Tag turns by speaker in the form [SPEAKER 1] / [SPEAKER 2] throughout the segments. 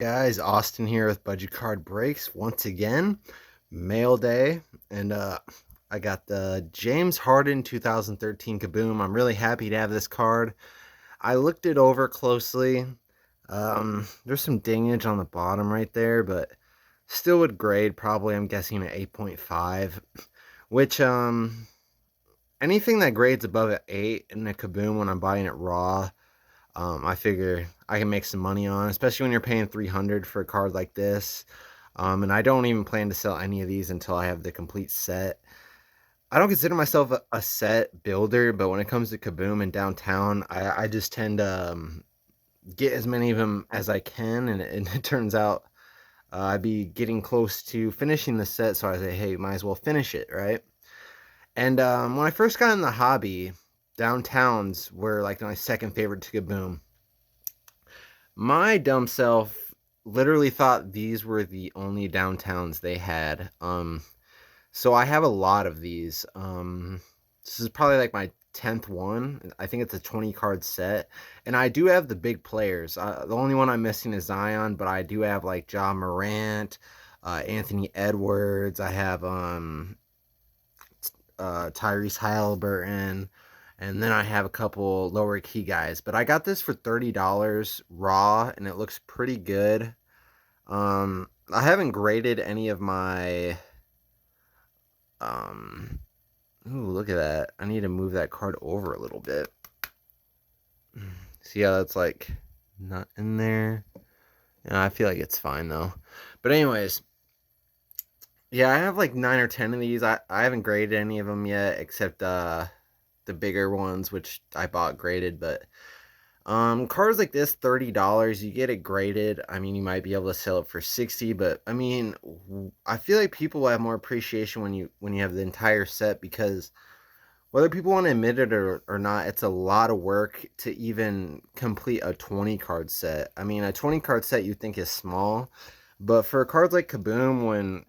[SPEAKER 1] Guys, Austin here with Budget Card Breaks once again. Mail day, and I got the James Harden 2013 Kaboom. I'm really happy to have this card. I looked it over closely. There's some dingage on the bottom right there, but still would grade probably. I'm guessing at 8.5, which anything that grades above an 8 in a Kaboom when I'm buying it raw, I figure I can make some money on, especially when you're paying 300 for a card like this. And I don't even plan to sell any of these until I have the complete set. I don't consider myself a set builder, but when it comes to Kaboom and downtown, I just tend to get as many of them as I can, and it turns out I'd be getting close to finishing the set, so I say, hey, might as well finish it, right? And when I first got in the hobby, downtowns were like my second favorite to Kaboom. My dumb self literally thought these were the only downtowns they had. So I have a lot of these. This is probably like my 10th one. I think it's a 20 card set. And I do have the big players. The only one I'm missing is Zion, but I do have like Ja Morant, Anthony Edwards. I have Tyrese Halliburton, and then I have a couple lower key guys. But I got this for $30 raw, and it looks pretty good. I haven't graded any of my. Um, Ooh, look at that! I need to move that card over a little bit. See how that's like not in there. Yeah, I feel like it's fine though. But anyways, yeah, I have like 9 or 10 of these. I haven't graded any of them yet, except the bigger ones, which I bought graded. But cars like this, $30, you get it graded. I mean, you might be able to sell it for 60, but I mean, I feel like people will have more appreciation when you have the entire set, because whether people want to admit it or not, it's a lot of work to even complete a 20 card set. I mean, a 20 card set you think is small, but for cards like Kaboom, when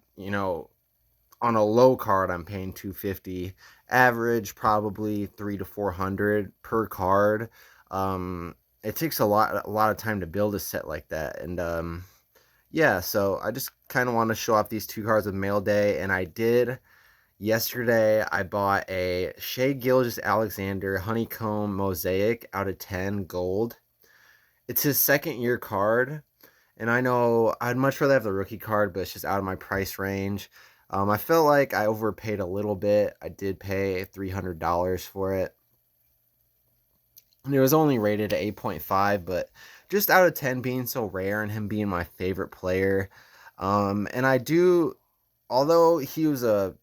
[SPEAKER 1] on a low card I'm paying 250, average probably 3 to 400 per card. It takes a lot of time to build a set like that, and yeah, so I just kind of want to show off these two cards of mail day, and I did. Yesterday, I bought a Shea Gilgeous-Alexander Honeycomb Mosaic out of 10 gold. It's his second year card, and I know I'd much rather have the rookie card, but it's just out of my price range. I felt like I overpaid a little bit. I did pay $300 for it. And it was only rated at 8.5, but just out of 10 being so rare and him being my favorite player. And I do, although he was a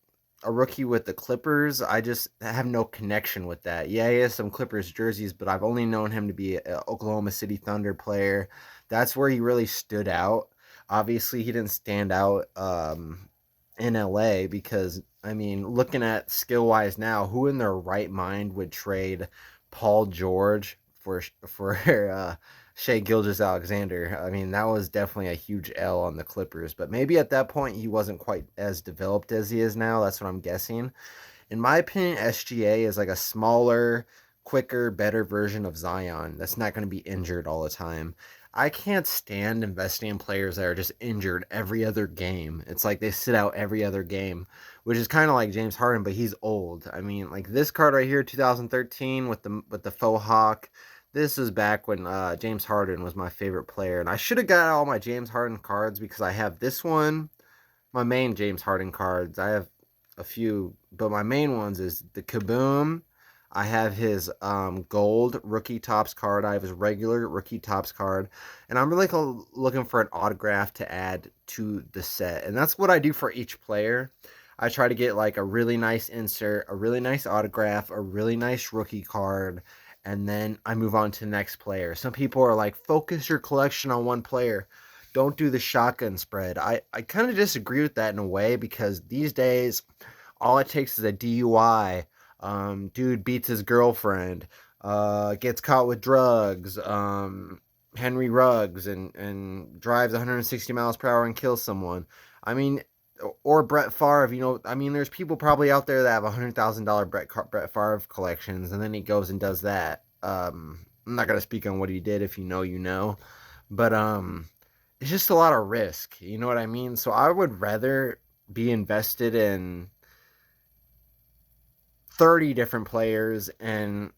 [SPEAKER 1] rookie with the Clippers, I just have no connection with that. Yeah, he has some Clippers jerseys, but I've only known him to be an Oklahoma City Thunder player. That's where he really stood out. Obviously, he didn't stand out in LA because, I mean, looking at skill wise now, who in their right mind would trade Paul George for Shea Gilgeous-Alexander? I mean, that was definitely a huge L on the Clippers, but maybe at that point he wasn't quite as developed as he is now. That's what I'm guessing. In my opinion, SGA is like a smaller, quicker, better version of Zion that's not going to be injured all the time. I can't stand investing in players that are just injured every other game. It's like they sit out every other game, which is kind of like James Harden, but he's old. I mean, like this card right here, 2013 with the faux hawk. This is back when James Harden was my favorite player, and I should have got all my James Harden cards because I have this one, my main James Harden cards. I have a few, but my main ones is the Kaboom. I have his gold rookie tops card. I have his regular rookie tops card, and I'm really looking for an autograph to add to the set. And that's what I do for each player. I try to get like a really nice insert, a really nice autograph, a really nice rookie card, and then I move on to the next player. Some people are like, focus your collection on one player. Don't do the shotgun spread. I kind of disagree with that in a way, because these days all it takes is a DUI. Dude beats his girlfriend, gets caught with drugs, Henry Ruggs, and drives 160 miles per hour and kills someone. I mean, or Brett Favre, I mean, there's people probably out there that have $100,000 Brett Favre collections, and then he goes and does that. I'm not gonna speak on what he did. If you know, you know, but it's just a lot of risk. You know what I mean? So I would rather be invested in 30 different players and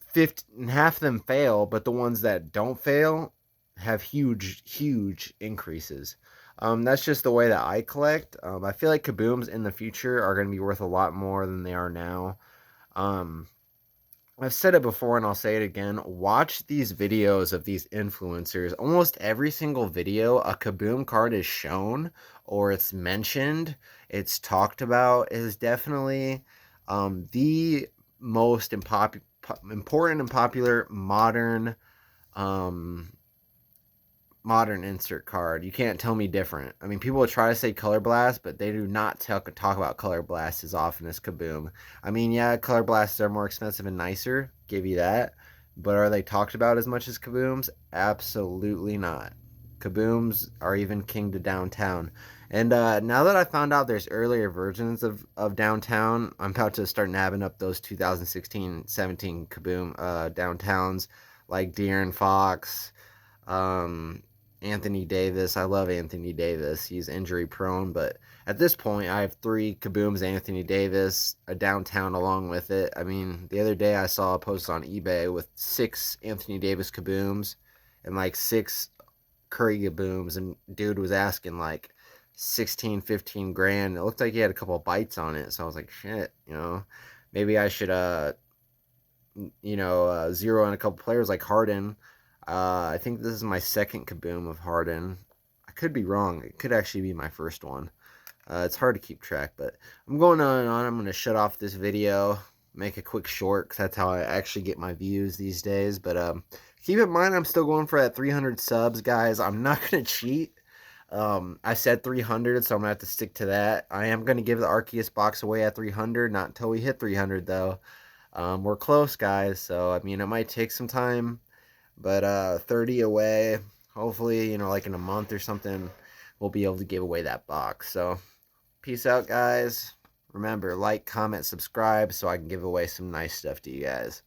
[SPEAKER 1] 50 and half of them fail, but the ones that don't fail have huge increases. That's just the way that I collect. I feel like kabooms in the future are going to be worth a lot more than they are now. Um, I've said it before and I'll say it again. Watch these videos of these influencers. Almost every single video, a Kaboom card is shown or it's mentioned, it's talked about. It is definitely the most important and popular um, modern insert card. You can't tell me different. I mean, people will try to say Color Blast, but they do not talk about Color Blast as often as Kaboom. I mean, yeah, Color Blasts are more expensive and nicer, give you that. But are they talked about as much as Kabooms? Absolutely not. Kabooms are even king to downtown. And now that I found out there's earlier versions of downtown, I'm about to start nabbing up those 2016-17 Kaboom downtowns like Deer and Fox, um, Anthony Davis. I love Anthony Davis. He's injury prone, but at this point, I have three Kabooms Anthony Davis, a downtown along with it. I mean, the other day I saw a post on eBay with 6 Anthony Davis Kabooms and like 6 Curry Kabooms, and dude was asking like 16, 15 grand. It looked like he had a couple of bites on it, so I was like, shit, maybe I should zero in a couple players like Harden. I think this is my second kaboom of Harden. I could be wrong. It could actually be my first one. It's hard to keep track, but I'm going on and on. I'm going to shut off this video, make a quick short, because that's how I actually get my views these days. But keep in mind, I'm still going for that 300 subs, guys. I'm not going to cheat. I said 300, so I'm going to have to stick to that. I am going to give the Arceus box away at 300, not until we hit 300, though. We're close, guys, so, I mean, it might take some time, but 30 away, hopefully, like in a month or something, we'll be able to give away that box. So, peace out, guys. Remember, like, comment, subscribe, so I can give away some nice stuff to you guys.